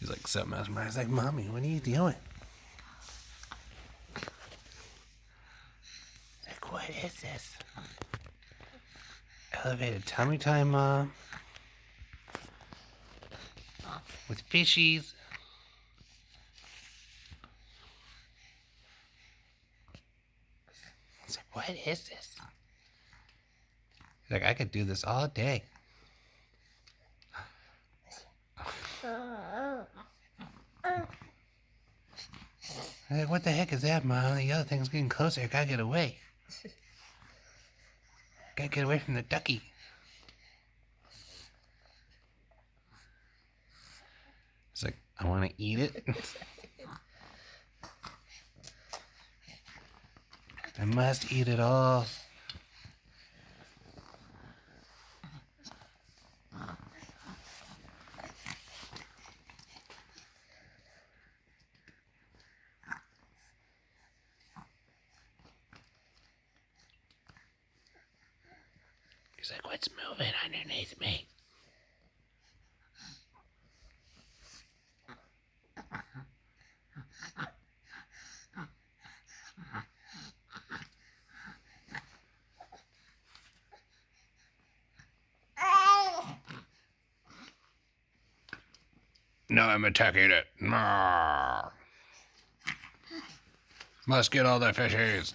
He's like so mesmerized. Like, Mommy, what are you doing? Like, what is this? Elevated tummy time, Mom. With fishies. He's like, what is this? He's like, I could do this all day. I'm like, what the heck is that, Mom? The other thing's getting closer. I gotta get away. Gotta get away from the ducky. It's like, I want to eat it. I must eat it all. He's like, what's moving underneath me? No, I'm attacking it. Must get all the fishies.